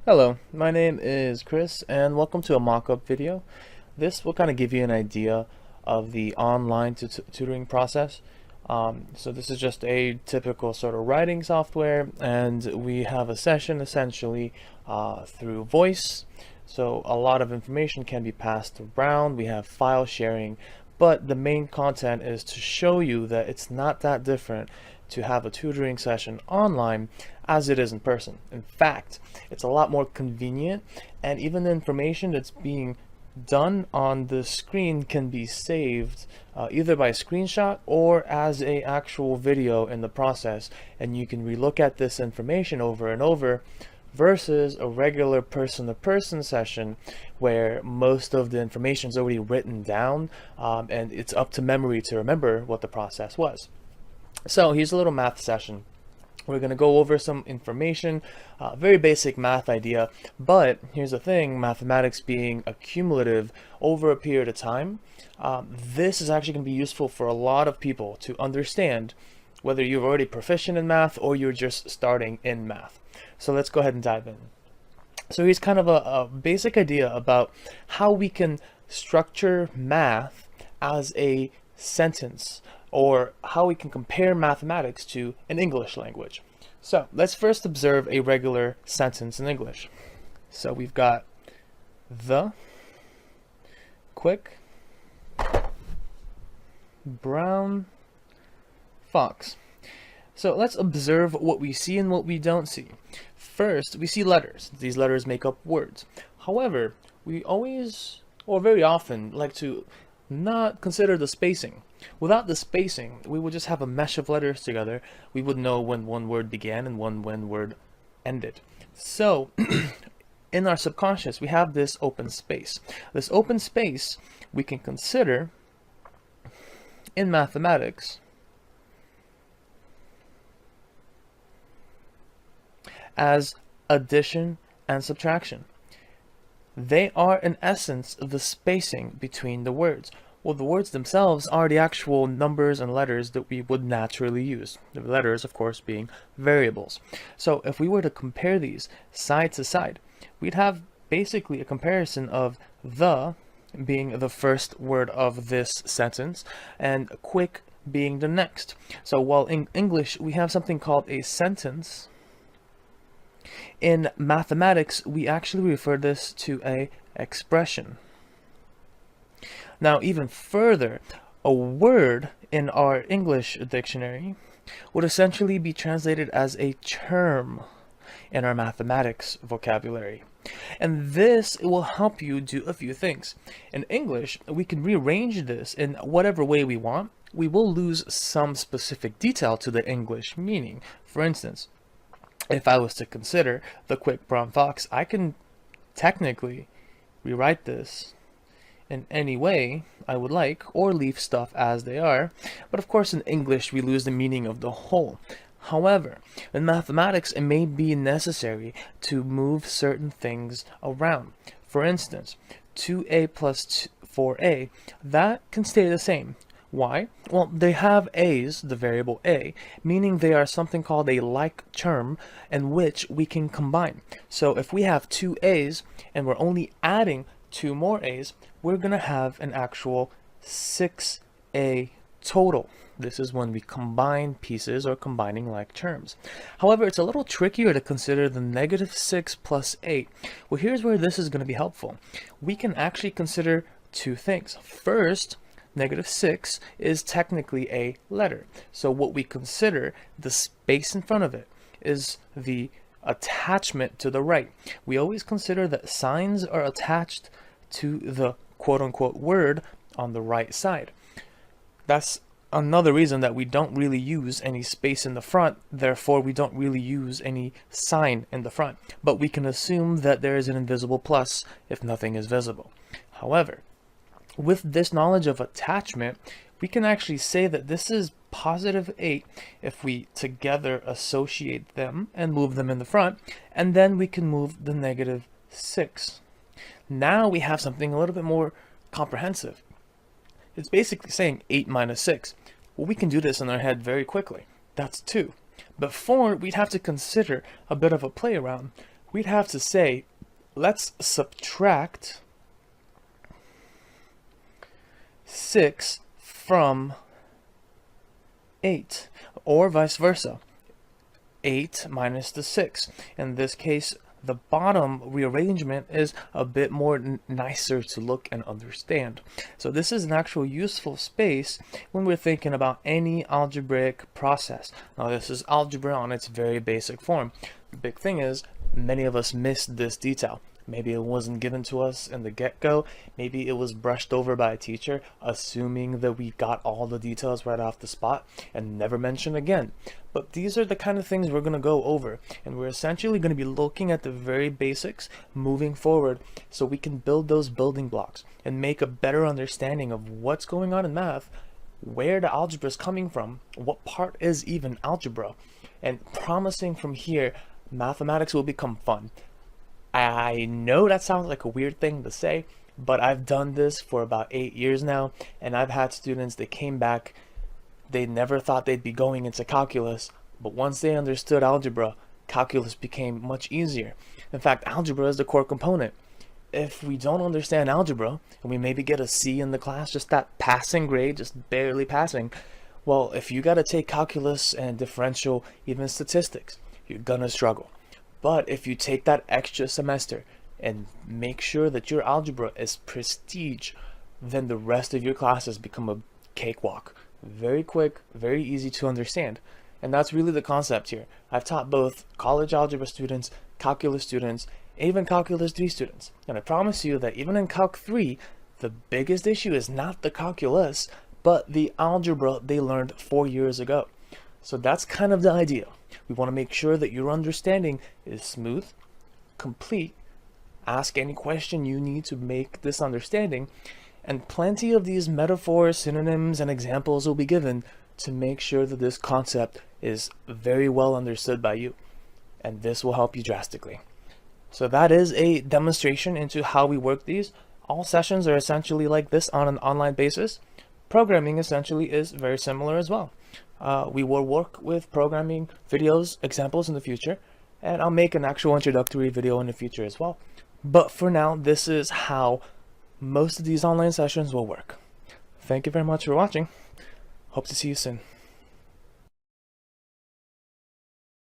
Hello, my name is Chris and welcome to a mock-up video. This will kind of give you an idea of the online tutoring process. So this is just a typical sort of writing software, and we have a session essentially through voice. So a lot of information can be passed around. We have file sharing, but the main content is to show you that it's not that different to have a tutoring session online as it is in person. In fact, it's a lot more convenient, and even the information that's being done on the screen can be saved either by screenshot or as a actual video in the process, and you can relook at this information over and over versus a regular person-to-person session where most of the information is already written down and it's up to memory to remember what the process was. So here's a little math session. We're going to go over some information, very basic math idea, but here's the thing, mathematics being accumulative over a period of time, this is actually going to be useful for a lot of people to understand whether you're already proficient in math or you're just starting in math. So let's go ahead and dive in. So here's kind of a basic idea about how we can structure math as a sentence, or how we can compare mathematics to an English language. So let's first observe a regular sentence in English. So we've got the quick brown fox. So let's observe what we see and what we don't see. First, we see letters. These letters make up words. However, we always, or very often, like to not consider the spacing. Without the spacing, we would just have a mesh of letters together. We would know when one word began and when word ended. So in our subconscious, we have this open space. This open space we can consider in mathematics as addition and subtraction. They are in essence the spacing between the words. Well, the words themselves are the actual numbers and letters that we would naturally use. The letters, of course, being variables. So if we were to compare these side to side, we'd have basically a comparison of the being the first word of this sentence and quick being the next. So while in English we have something called a sentence, in mathematics, we actually refer this to a expression. Now, even further, a word in our English dictionary would essentially be translated as a term in our mathematics vocabulary. And this will help you do a few things. In English, we can rearrange this in whatever way we want. We will lose some specific detail to the English meaning. For instance, if I was to consider the quick brown fox, I can technically rewrite this in any way I would like, or leave stuff as they are. But of course in English we lose the meaning of the whole. However, in mathematics it may be necessary to move certain things around. For instance, 2a plus 4a, that can stay the same. Why? Well, they have a's, the variable a, meaning they are something called a like term in which we can combine. So if we have two a's and we're only adding two more a's, we're going to have an actual 6a total. This is when we combine pieces or combining like terms. However, it's a little trickier to consider the negative 6 plus 8. Well, here's where this is going to be helpful. We can actually consider two things. First, negative 6 is technically a letter. So what we consider, the space in front of it, is the attachment to the right. We always consider that signs are attached to the quote-unquote word on the right side. That's another reason that we don't really use any space in the front, therefore we don't really use any sign in the front. But we can assume that there is an invisible plus if nothing is visible. However, with this knowledge of attachment, we can actually say that this is positive 8 if we together associate them and move them in the front, and then we can move the negative 6. Now we have something a little bit more comprehensive. It's basically saying 8 minus 6. Well, we can do this in our head very quickly. That's 2. Before, we'd have to consider a bit of a play around. we'd have to say, let's subtract 6 from 8, or vice versa. 8 minus the 6. In this case, the bottom rearrangement is a bit more nicer to look and understand. So this is an actual useful space when we're thinking about any algebraic process. Now this is algebra on its very basic form. The big thing is, many of us missed this detail. Maybe it wasn't given to us in the get-go. Maybe it was brushed over by a teacher, assuming that we got all the details right off the spot and never mentioned again. But these are the kind of things we're going to go over, and we're essentially going to be looking at the very basics moving forward so we can build those building blocks and make a better understanding of what's going on in math, where the algebra is coming from, what part is even algebra, and promising from here, mathematics will become fun. I know that sounds like a weird thing to say, but I've done this for about 8 years now, and I've had students that came back, they never thought they'd be going into calculus, but once they understood algebra, calculus became much easier. In fact, algebra is the core component. If we don't understand algebra, and we maybe get a C in the class, just that passing grade, just barely passing, well, if you gotta take calculus and differential, even statistics, you're gonna struggle. But if you take that extra semester and make sure that your algebra is prestige, then the rest of your classes become a cakewalk. Very quick, very easy to understand. And that's really the concept here. I've taught both college algebra students, calculus students, even calculus 3 students. And I promise you that even in Calc 3, the biggest issue is not the calculus, but the algebra they learned 4 years ago. So that's kind of the idea. We want to make sure that your understanding is smooth, complete, ask any question you need to make this understanding, and plenty of these metaphors, synonyms, and examples will be given to make sure that this concept is very well understood by you. And this will help you drastically. So that is a demonstration into how we work these. All sessions are essentially like this on an online basis. Programming essentially is very similar as well. We will work with programming videos, examples in the future, and I'll make an actual introductory video in the future as well. But for now, this is how most of these online sessions will work. Thank you very much for watching. Hope to see you soon.